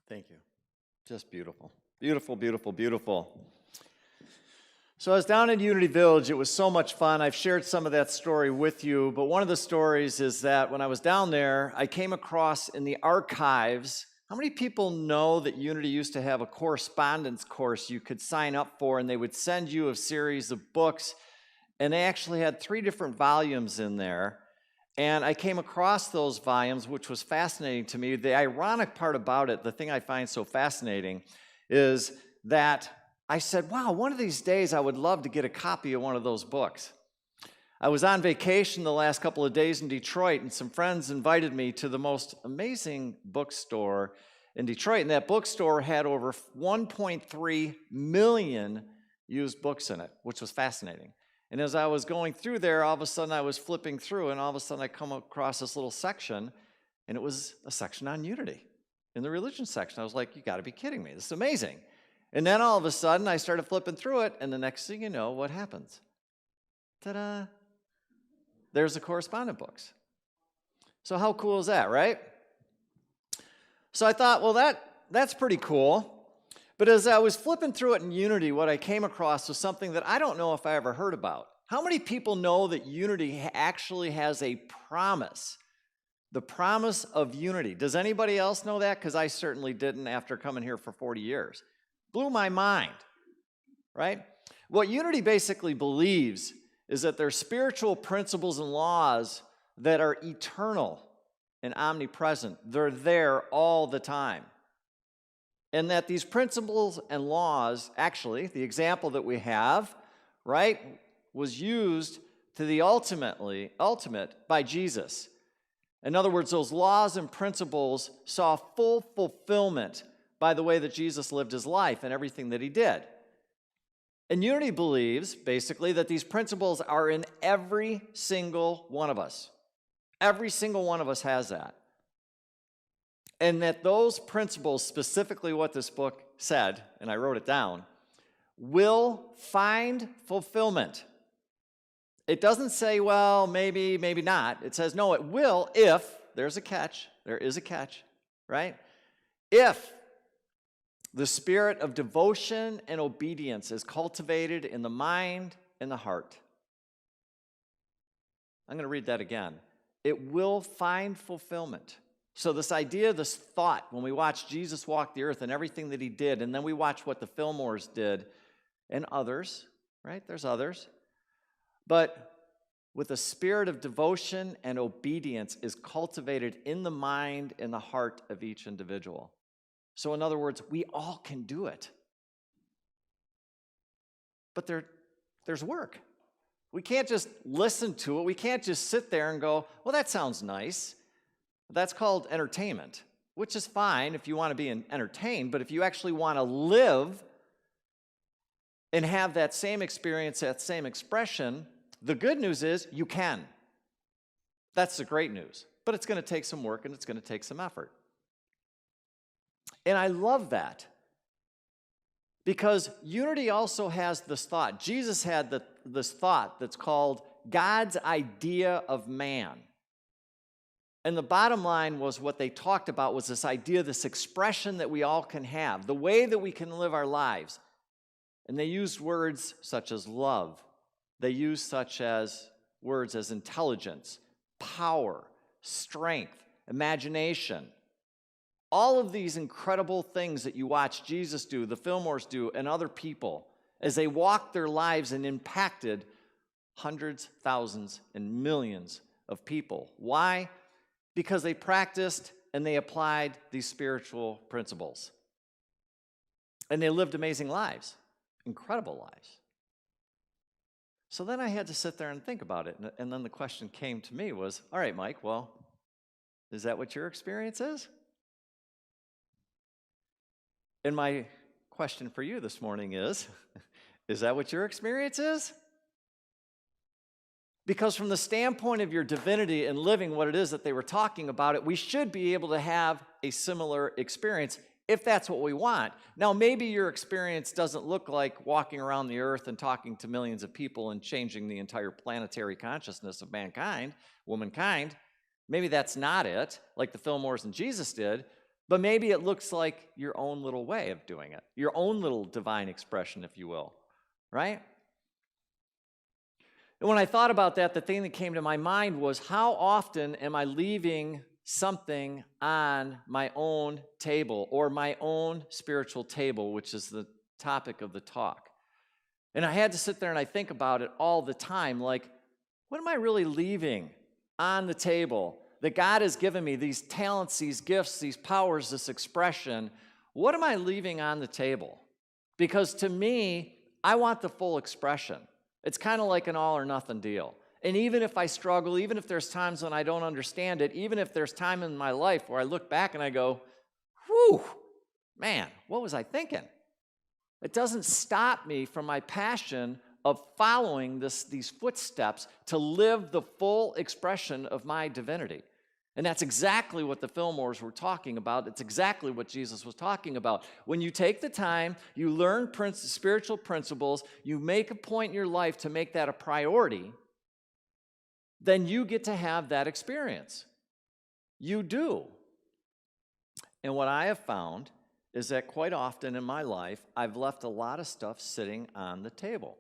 Thank you. Just beautiful. Beautiful, beautiful, beautiful. So I was down in Unity Village. It was so much fun. I've shared some of that story with you, but one of the stories is that when I was down there, I came across in the archives. How many people know that Unity used to have a correspondence course you could sign up for, and they would send you a series of books, and they actually had 3 different volumes in there. And I came across those volumes, which was fascinating to me. The ironic part about it, the thing I find so fascinating, is that I said, wow, one of these days I would love to get a copy of one of those books. I was on vacation the last couple of days in Detroit, and some friends invited me to the most amazing bookstore in Detroit. And that bookstore had over 1.3 million used books in it, which was fascinating. And as I was going through there, all of a sudden I was flipping through, and all of a sudden I come across this little section, and it was a section on unity in the religion section. I was like, you got to be kidding me. This is amazing. And then all of a sudden I started flipping through it, and the next thing you know, what happens? Ta-da! There's the correspondent books. So how cool is that, right? So I thought, well, that's pretty cool. But as I was flipping through it in Unity, what I came across was something that I don't know if I ever heard about. How many people know that Unity actually has a promise? The promise of unity. Does anybody else know that? Because I certainly didn't after coming here for 40 years. Blew my mind, right? What Unity basically believes is that there's spiritual principles and laws that are eternal and omnipresent. They're there all the time. And that these principles and laws, actually, the example that we have, right, was used to the ultimate by Jesus. In other words, those laws and principles saw full fulfillment by the way that Jesus lived his life and everything that he did. And Unity believes, basically, that these principles are in every single one of us. Every single one of us has that. And that those principles, specifically what this book said, and I wrote it down, will find fulfillment. It doesn't say, well, maybe, maybe not. It says, no, it will if, there's a catch, there is a catch, right? If the spirit of devotion and obedience is cultivated in the mind and the heart. I'm going to read that again. It will find fulfillment. So this idea, this thought, when we watch Jesus walk the earth and everything that he did, and then we watch what the Fillmores did, and others, right? There's others. But with a spirit of devotion and obedience is cultivated in the mind and the heart of each individual. So in other words, we all can do it. But there's work. We can't just listen to it. We can't just sit there and go, well, that sounds nice. That's called entertainment, which is fine if you want to be entertained, but if you actually want to live and have that same experience, that same expression, the good news is you can. That's the great news. But it's going to take some work and it's going to take some effort. And I love that because unity also has this thought. Jesus had this thought that's called God's idea of man. And the bottom line was what they talked about was this idea, this expression that we all can have, the way that we can live our lives. And they used words such as love. They used such as words as intelligence, power, strength, imagination. All of these incredible things that you watch Jesus do, the Fillmores do, and other people as they walked their lives and impacted hundreds, thousands, and millions of people. Why? Because they practiced and they applied these spiritual principles. And they lived amazing lives, incredible lives. So then I had to sit there and think about it. And then the question came to me was, all right, Mike, well, is that what your experience is? And my question for you this morning is that what your experience is? Because from the standpoint of your divinity and living what it is that they were talking about, we should be able to have a similar experience if that's what we want. Now, maybe your experience doesn't look like walking around the earth and talking to millions of people and changing the entire planetary consciousness of mankind, womankind. Maybe that's not it, like the Fillmores and Jesus did. But maybe it looks like your own little way of doing it, your own little divine expression, if you will, right? And when I thought about that, the thing that came to my mind was, how often am I leaving something on my own table, or my own spiritual table, which is the topic of the talk? And I had to sit there and I think about it all the time, like, what am I really leaving on the table that God has given me, these talents, these gifts, these powers, this expression? What am I leaving on the table? Because to me, I want the full expression. It's kind of like an all or nothing deal. And even if I struggle, even if there's times when I don't understand it, even if there's time in my life where I look back and I go, whew, man, what was I thinking? It doesn't stop me from my passion of following these footsteps to live the full expression of my divinity. And that's exactly what the Fillmores were talking about. It's exactly what Jesus was talking about. When you take the time, you learn spiritual principles, you make a point in your life to make that a priority, then you get to have that experience. You do. And what I have found is that quite often in my life, I've left a lot of stuff sitting on the table.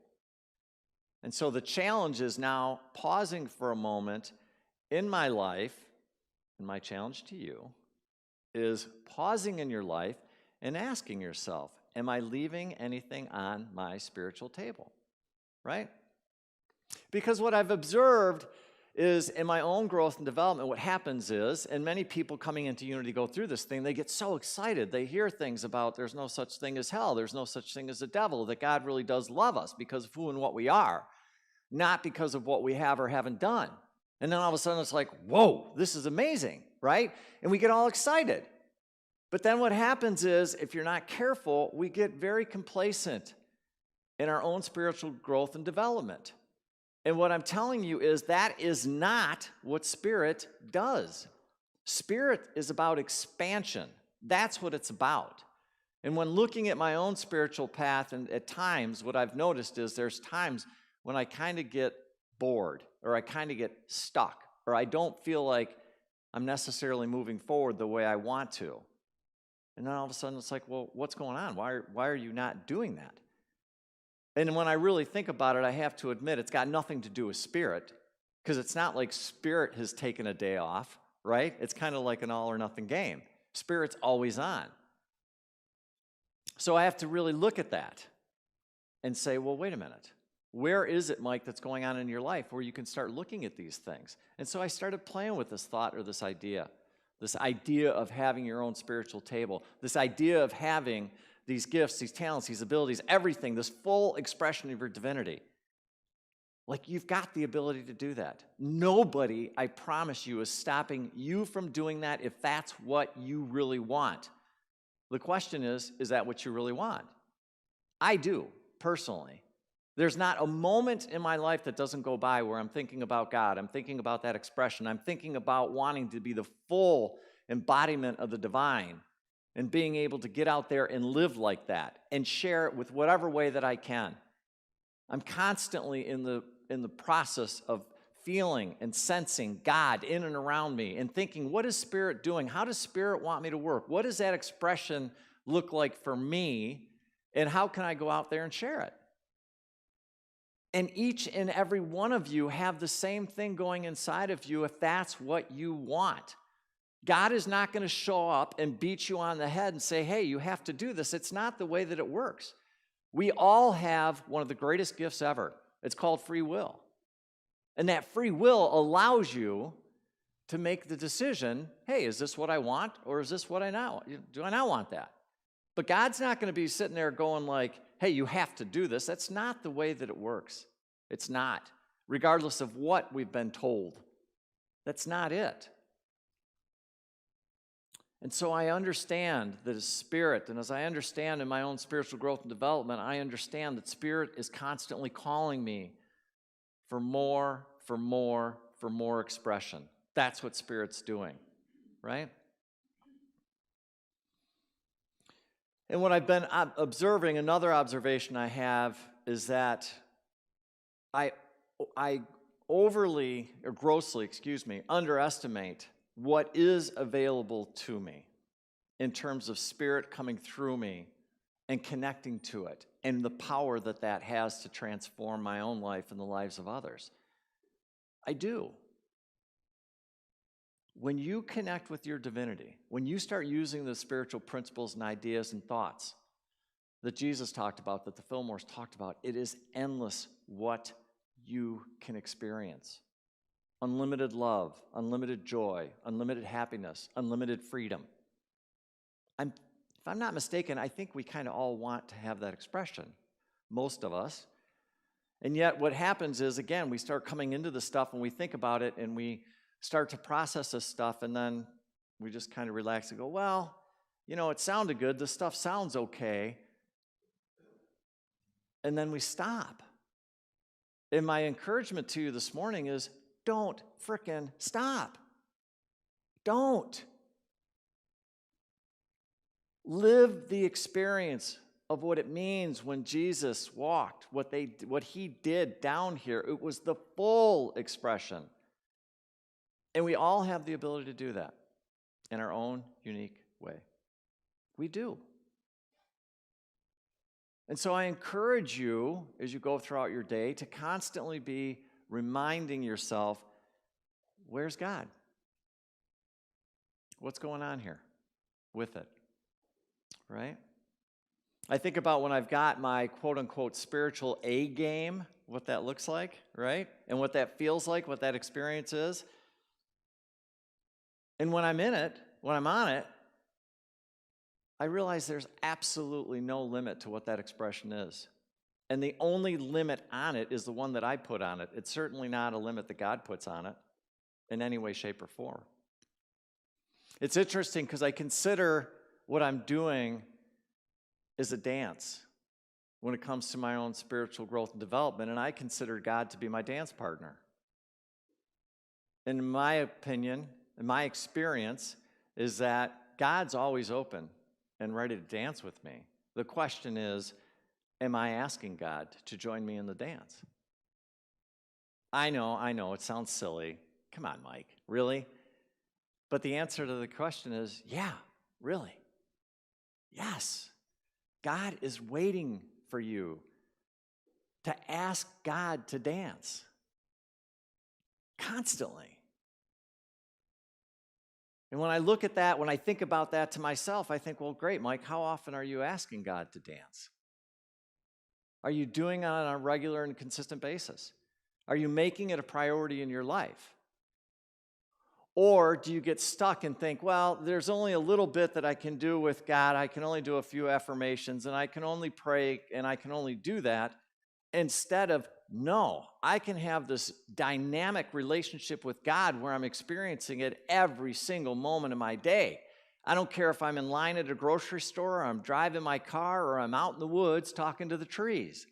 And so the challenge is now pausing for a moment in my life, and my challenge to you is pausing in your life and asking yourself, am I leaving anything on my spiritual table? Right? Because what I've observed is in my own growth and development, what happens is, and many people coming into Unity go through this thing, they get so excited. They hear things about there's no such thing as hell, there's no such thing as the devil, that God really does love us because of who and what we are, not because of what we have or haven't done. And then all of a sudden it's like, whoa, this is amazing, right? And we get all excited. But then what happens is, if you're not careful, we get very complacent in our own spiritual growth and development. And what I'm telling you is that is not what Spirit does. Spirit is about expansion. That's what it's about. And when looking at my own spiritual path, and at times what I've noticed is there's times when I kind of get bored, or I kind of get stuck, or I don't feel like I'm necessarily moving forward the way I want to. And then all of a sudden it's like, well, what's going on? Why are you not doing that? And when I really think about it, I have to admit it's got nothing to do with Spirit, because it's not like Spirit has taken a day off, right? It's kind of like an all or nothing game. Spirit's always on. So I have to really look at that and say, well, wait a minute. Where is it, Mike, that's going on in your life where you can start looking at these things? And so I started playing with this thought, or this idea of having your own spiritual table, this idea of having these gifts, these talents, these abilities, everything, this full expression of your divinity. Like, you've got the ability to do that. Nobody, I promise you, is stopping you from doing that if that's what you really want. The question is that what you really want? I do, personally. There's not a moment in my life that doesn't go by where I'm thinking about God. I'm thinking about that expression. I'm thinking about wanting to be the full embodiment of the divine, and being able to get out there and live like that and share it with whatever way that I can. I'm constantly in the process of feeling and sensing God in and around me, and thinking, what is Spirit doing? How does Spirit want me to work? What does that expression look like for me? And how can I go out there and share it? And each and every one of you have the same thing going inside of you if that's what you want. God is not going to show up and beat you on the head and say, hey, you have to do this. It's not the way that it works. We all have one of the greatest gifts ever. It's called free will. And that free will allows you to make the decision, hey, is this what I want, or is this what I not want? Do I not want that? But God's not going to be sitting there going like, hey, you have to do this. That's not the way that it works. It's not. Regardless of what we've been told. That's not it. And so I understand that as Spirit, and as I understand in my own spiritual growth and development, I understand that Spirit is constantly calling me for more expression. That's what Spirit's doing, right? And what I've been observing, another observation I have, is that I grossly underestimate what is available to me. in terms of Spirit coming through me and connecting to it and the power that that has to transform my own life and the lives of others. I do. When you connect with your divinity, when you start using the spiritual principles and ideas and thoughts that Jesus talked about, that the Fillmores talked about, it is endless what you can experience. Unlimited love, unlimited joy, unlimited happiness, unlimited freedom. If I'm not mistaken, I think we kind of all want to have that expression, most of us. And yet what happens is, again, we start coming into the stuff and we think about it and we start to process this stuff, and then we just kind of relax and go, well, it sounded good. This stuff sounds okay. And then we stop. And my encouragement to you this morning is, don't frickin' stop. Don't. Live the experience of what it means when Jesus walked, what he did down here. It was the full expression. And we all have the ability to do that in our own unique way. We do. And so I encourage you, as you go throughout your day, to constantly be reminding yourself, where's God? What's going on here with it? Right? I think about when I've got my quote-unquote spiritual A game, what that looks like, right? And what that feels like, what that experience is. And when I'm in it, when I'm on it, I realize there's absolutely no limit to what that expression is. And the only limit on it is the one that I put on it. It's certainly not a limit that God puts on it in any way, shape, or form. It's interesting because I consider what I'm doing is a dance when it comes to my own spiritual growth and development, and I consider God to be my dance partner. In my opinion, in my experience, is that God's always open and ready to dance with me. The question is, am I asking God to join me in the dance? I know, it sounds silly. Come on, Mike, really? But the answer to the question is, yeah, really. Yes. God is waiting for you to ask God to dance constantly. And when I look at that, when I think about that to myself, I think, well, great, Mike, how often are you asking God to dance? Are you doing it on a regular and consistent basis? Are you making it a priority in your life? Or do you get stuck and think, well, there's only a little bit that I can do with God. I can only do a few affirmations, and I can only pray, and I can only do that. Instead of, no, I can have this dynamic relationship with God where I'm experiencing it every single moment of my day. I don't care if I'm in line at a grocery store, or I'm driving my car, or I'm out in the woods talking to the trees.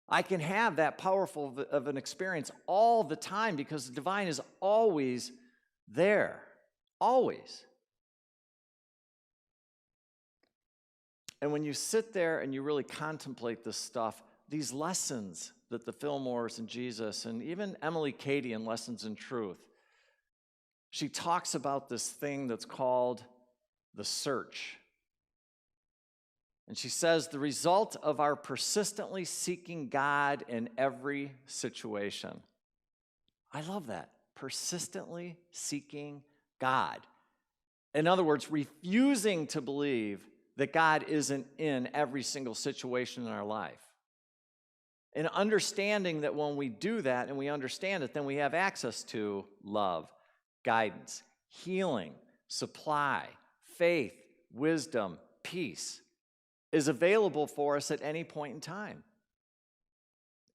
I can have that powerful of an experience all the time because the divine is always there. Always. And when you sit there and you really contemplate this stuff, these lessons that the Fillmores and Jesus, and even Emily Cady in Lessons in Truth, she talks about this thing that's called the search. And she says, the result of our persistently seeking God in every situation. I love that. Persistently seeking God. In other words, refusing to believe that God isn't in every single situation in our life. And understanding that when we do that and we understand it, then we have access to love, guidance, healing, supply, faith, wisdom, peace is available for us at any point in time.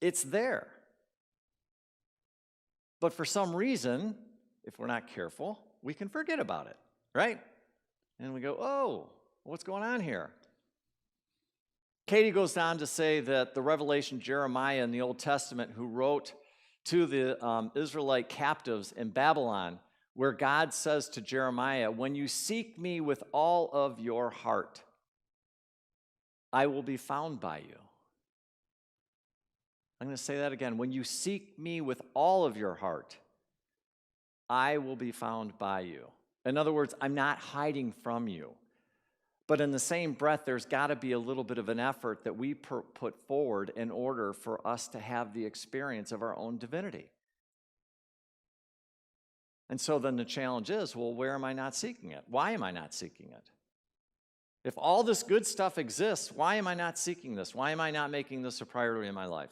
It's there. But for some reason, if we're not careful, we can forget about it, right? And we go, oh, what's going on here? Katie goes on to say that the revelation Jeremiah in the Old Testament, who wrote to the Israelite captives in Babylon, where God says to Jeremiah, when you seek me with all of your heart, I will be found by you. I'm going to say that again. When you seek me with all of your heart, I will be found by you. In other words, I'm not hiding from you. But in the same breath, there's got to be a little bit of an effort that we put forward in order for us to have the experience of our own divinity. And so then the challenge is, well, where am I not seeking it? Why am I not seeking it? If all this good stuff exists, why am I not seeking this? Why am I not making this a priority in my life?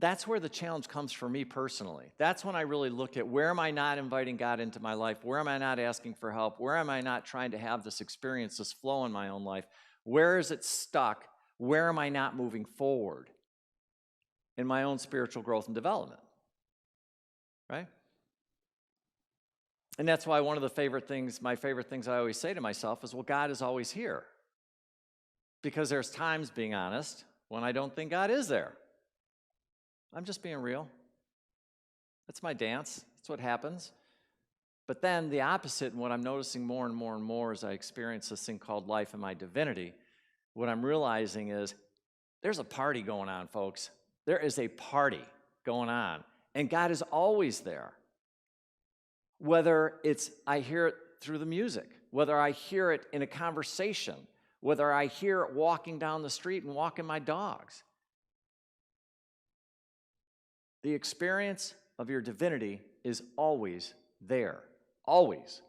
That's where the challenge comes for me personally. That's when I really look at, where am I not inviting God into my life? Where am I not asking for help? Where am I not trying to have this experience, this flow in my own life? Where is it stuck? Where am I not moving forward in my own spiritual growth and development? Right? And that's why one of the my favorite things I always say to myself is, well, God is always here. Because there's times, being honest, when I don't think God is there. I'm just being real. That's my dance. That's what happens. But then the opposite, and what I'm noticing more and more and more as I experience this thing called life and my divinity, what I'm realizing is there's a party going on, folks. There is a party going on. And God is always there. Whether it's I hear it through the music, whether I hear it in a conversation, whether I hear it walking down the street and walking my dogs. The experience of your divinity is always there, always.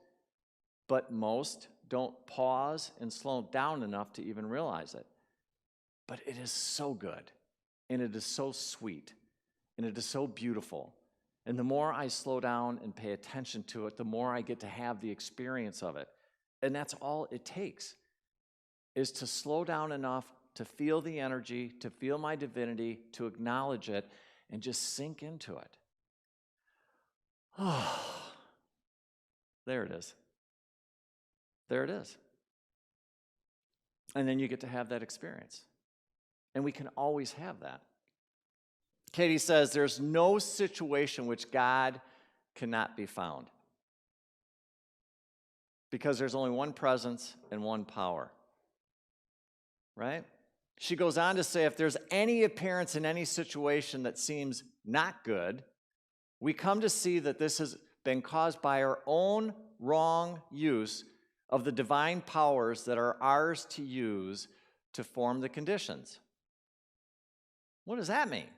But most don't pause and slow down enough to even realize it. But it is so good, and it is so sweet, and it is so beautiful. And the more I slow down and pay attention to it, the more I get to have the experience of it. And that's all it takes, is to slow down enough to feel the energy, to feel my divinity, to acknowledge it, and just sink into it. Oh, there it is. There it is. And then you get to have that experience. And we can always have that. Katie says, there's no situation which God cannot be found. Because there's only one presence and one power. Right? She goes on to say, if there's any appearance in any situation that seems not good, we come to see that this has been caused by our own wrong use of the divine powers that are ours to use to form the conditions. What does that mean?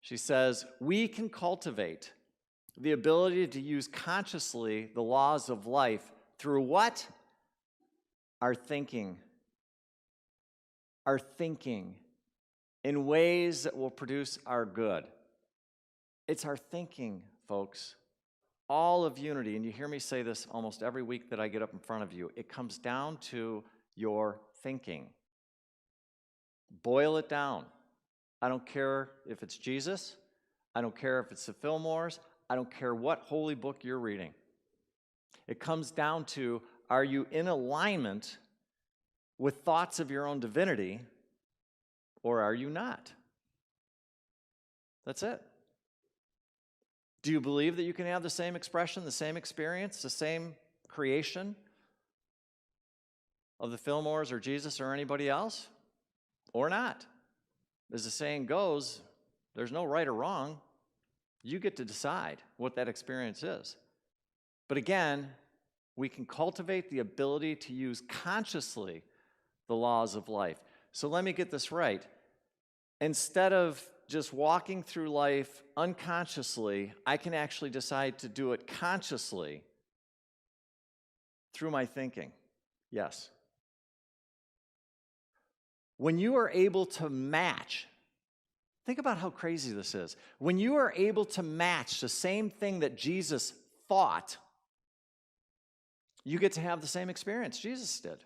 She says, we can cultivate the ability to use consciously the laws of life through what? Our thinking. Our thinking in ways that will produce our good. It's our thinking, folks. All of unity, and you hear me say this almost every week that I get up in front of you, it comes down to your thinking. Boil it down. I don't care if it's Jesus. I don't care if it's the Fillmores. I don't care what holy book you're reading. It comes down to, are you in alignment with thoughts of your own divinity, or are you not? That's it. Do you believe that you can have the same expression, the same experience, the same creation of the Fillmores or Jesus or anybody else, or not? As the saying goes, there's no right or wrong. You get to decide what that experience is. But again, we can cultivate the ability to use consciously the laws of life. So let me get this right. Instead of just walking through life unconsciously, I can actually decide to do it consciously through my thinking. Yes. When you are able to match, think about how crazy this is. When you are able to match the same thing that Jesus thought, you get to have the same experience Jesus did.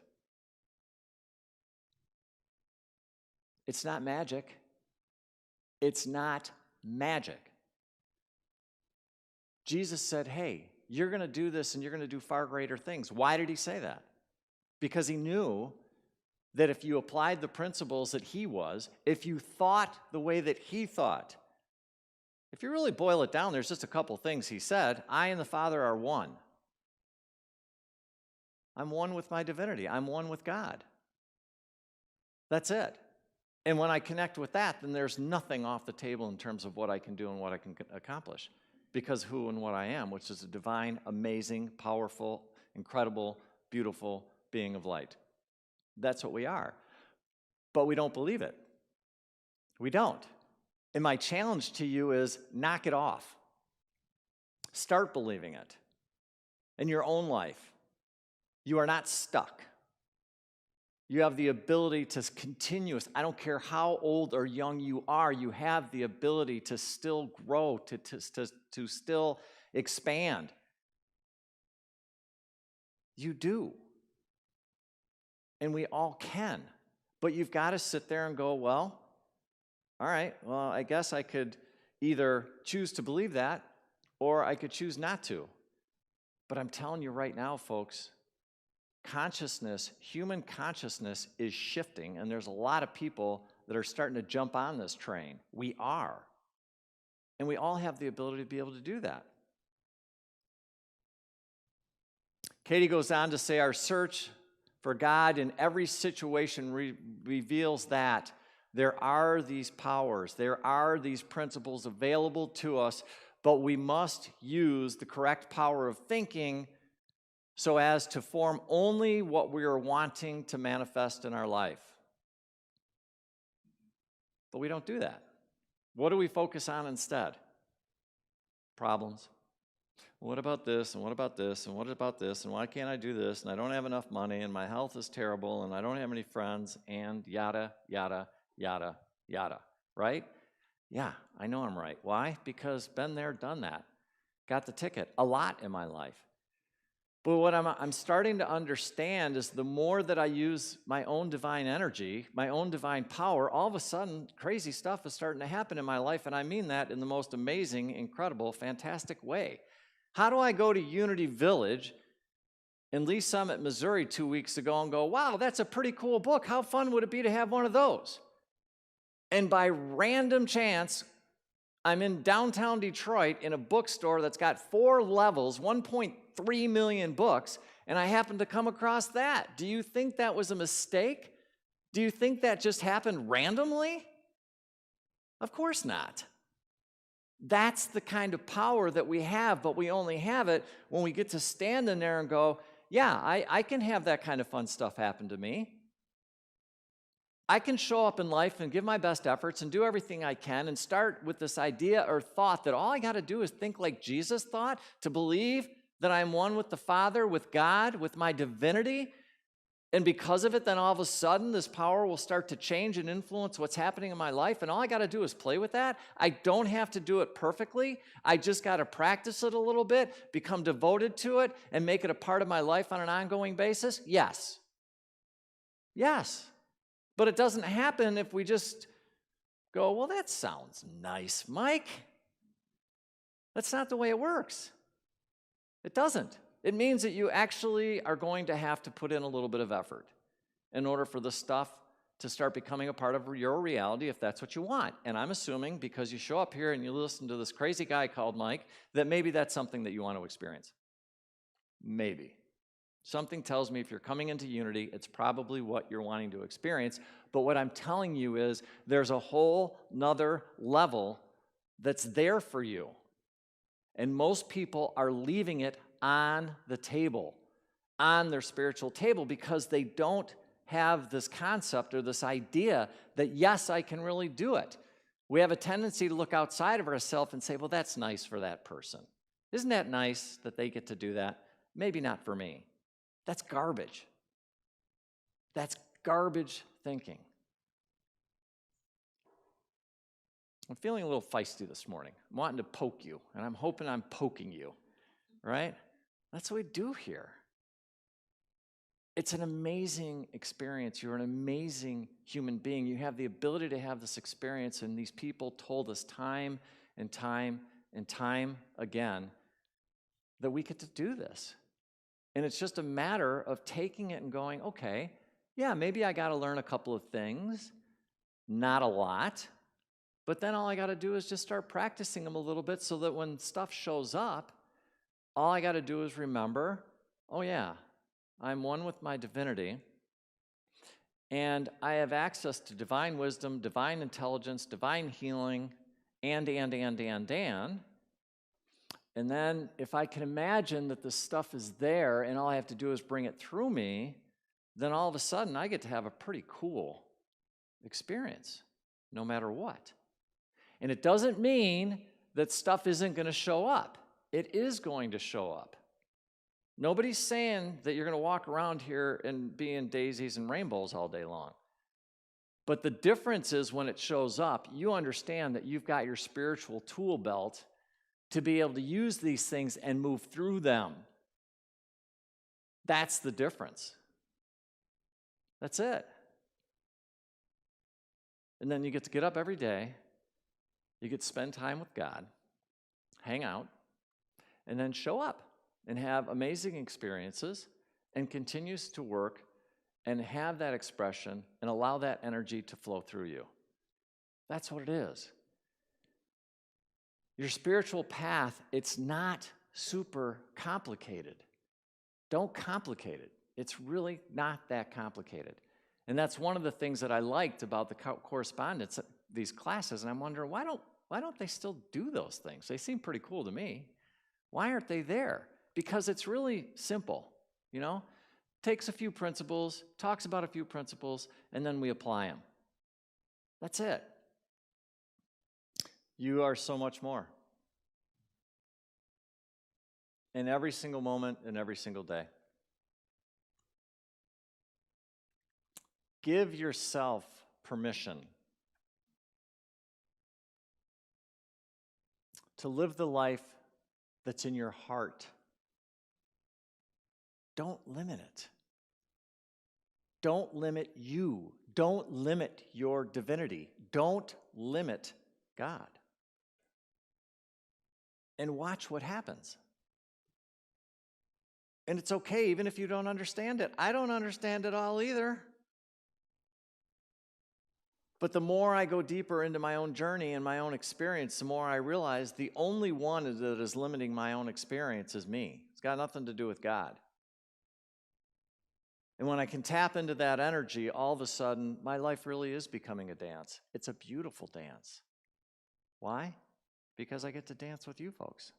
It's not magic. It's not magic. Jesus said, hey, you're going to do this and you're going to do far greater things. Why did he say that? Because he knew that if you applied the principles that he was, if you thought the way that he thought, if you really boil it down, there's just a couple things he said. I and the Father are one. I'm one with my divinity. I'm one with God. That's it. And when I connect with that, then there's nothing off the table in terms of what I can do and what I can accomplish. Because who and what I am, which is a divine, amazing, powerful, incredible, beautiful being of light. That's what we are. But we don't believe it. We don't. And my challenge to you is knock it off. Start believing it in your own life. You are not stuck. You have the ability to continue. I don't care how old or young you are, you have the ability to still grow, to still expand. You do. And we all can. But you've got to sit there and go, well, all right, well, I guess I could either choose to believe that or I could choose not to. But I'm telling you right now, folks, consciousness, human consciousness is shifting, and there's a lot of people that are starting to jump on this train. We are. And we all have the ability to be able to do that. Katie goes on to say, our search for God in every situation reveals that there are these powers, there are these principles available to us, but we must use the correct power of thinking so as to form only what we are wanting to manifest in our life. But we don't do that. What do we focus on instead? Problems. What about this, and what about this, and what about this, and why can't I do this, and I don't have enough money, and my health is terrible, and I don't have any friends, and yada, yada, yada, yada, right? Yeah, I know I'm right. Why? Because been there, done that. Got the ticket a lot in my life. But what I'm starting to understand is the more that I use my own divine energy, my own divine power, all of a sudden, crazy stuff is starting to happen in my life, and I mean that in the most amazing, incredible, fantastic way. How do I go to Unity Village in Lee Summit, Missouri 2 weeks ago and go, wow, that's a pretty cool book. How fun would it be to have one of those? And by random chance, I'm in downtown Detroit in a bookstore that's got 4 levels, 1.3 million books, and I happened to come across that. Do you think that was a mistake? Do you think that just happened randomly? Of course not. That's the kind of power that we have, but we only have it when we get to stand in there and go, yeah, I can have that kind of fun stuff happen to me. I can show up in life and give my best efforts and do everything I can and start with this idea or thought that all I got to do is think like Jesus thought, to believe that I'm one with the Father, with God, with my divinity. And because of it, then all of a sudden, this power will start to change and influence what's happening in my life. And all I got to do is play with that. I don't have to do it perfectly. I just got to practice it a little bit, become devoted to it, and make it a part of my life on an ongoing basis. Yes. Yes. But it doesn't happen if we just go, well, that sounds nice, Mike. That's not the way it works. It doesn't. It means that you actually are going to have to put in a little bit of effort in order for the stuff to start becoming a part of your reality if that's what you want. And I'm assuming because you show up here and you listen to this crazy guy called Mike, that maybe that's something that you want to experience. Maybe. Something tells me if you're coming into Unity, it's probably what you're wanting to experience. But what I'm telling you is there's a whole nother level that's there for you. And most people are leaving it on the table, on their spiritual table, because they don't have this concept or this idea that, yes, I can really do it. We have a tendency to look outside of ourselves and say, well, that's nice for that person. Isn't that nice that they get to do that? Maybe not for me. That's garbage. That's garbage thinking. I'm feeling a little feisty this morning. I'm wanting to poke you, and I'm hoping I'm poking you, right? That's what we do here. It's an amazing experience. You're an amazing human being. You have the ability to have this experience, and these people told us time and time and time again that we get to do this. And it's just a matter of taking it and going, okay, yeah, maybe I got to learn a couple of things, not a lot, but then all I got to do is just start practicing them a little bit so that when stuff shows up, all I got to do is remember, oh yeah, I'm one with my divinity, and I have access to divine wisdom, divine intelligence, divine healing, and. And then if I can imagine that the stuff is there and all I have to do is bring it through me, then all of a sudden I get to have a pretty cool experience, no matter what. And it doesn't mean that stuff isn't going to show up. It is going to show up. Nobody's saying that you're going to walk around here and be in daisies and rainbows all day long. But the difference is when it shows up, you understand that you've got your spiritual tool belt to be able to use these things and move through them. That's the difference. That's it. And then you get to get up every day. You get to spend time with God, hang out, and then show up and have amazing experiences and continues to work and have that expression and allow that energy to flow through you. That's what it is. Your spiritual path, it's not super complicated. Don't complicate it. It's really not that complicated. And that's one of the things that I liked about the correspondence, these classes, and I'm wondering, why don't they still do those things? They seem pretty cool to me. Why aren't they there? Because it's really simple, you know? Takes a few principles, talks about a few principles, and then we apply them. That's it. You are so much more. In every single moment, in every single day. Give yourself permission to live the life that's in your heart. Don't limit it. Don't limit you. Don't limit your divinity. Don't limit God. And watch what happens. And it's okay even if you don't understand it. I don't understand it all either. But the more I go deeper into my own journey and my own experience, the more I realize the only one that is limiting my own experience is me. It's got nothing to do with God. And when I can tap into that energy, all of a sudden, my life really is becoming a dance. It's a beautiful dance. Why? Because I get to dance with you folks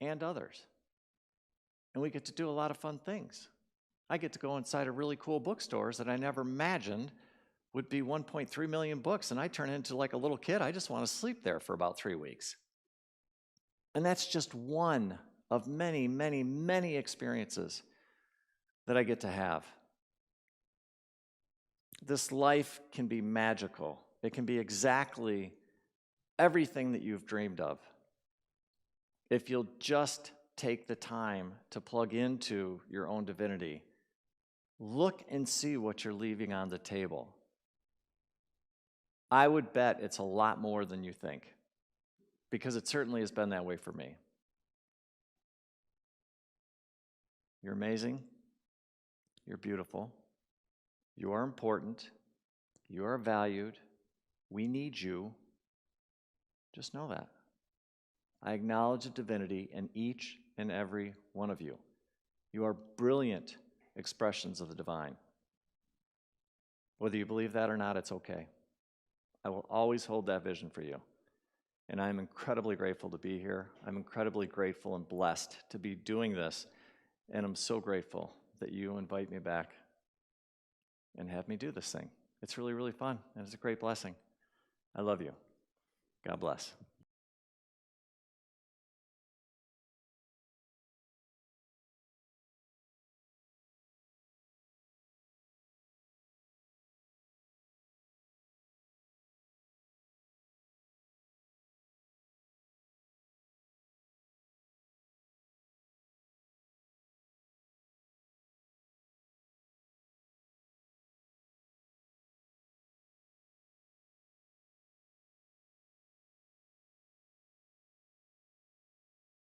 and others. And we get to do a lot of fun things. I get to go inside of really cool bookstores that I never imagined would be 1.3 million books, and I turn into like a little kid. I just want to sleep there for about 3 weeks. And that's just one of many, many, many experiences that I get to have. This life can be magical. It can be exactly everything that you've dreamed of. If you'll just take the time to plug into your own divinity, look and see what you're leaving on the table. I would bet it's a lot more than you think, because it certainly has been that way for me. You're amazing. You're beautiful. You are important. You are valued. We need you. Just know that. I acknowledge the divinity in each and every one of you. You are brilliant expressions of the divine. Whether you believe that or not, it's okay. I will always hold that vision for you. And I'm incredibly grateful to be here. I'm incredibly grateful and blessed to be doing this. And I'm so grateful that you invite me back and have me do this thing. It's really, really fun, and it's a great blessing. I love you. God bless.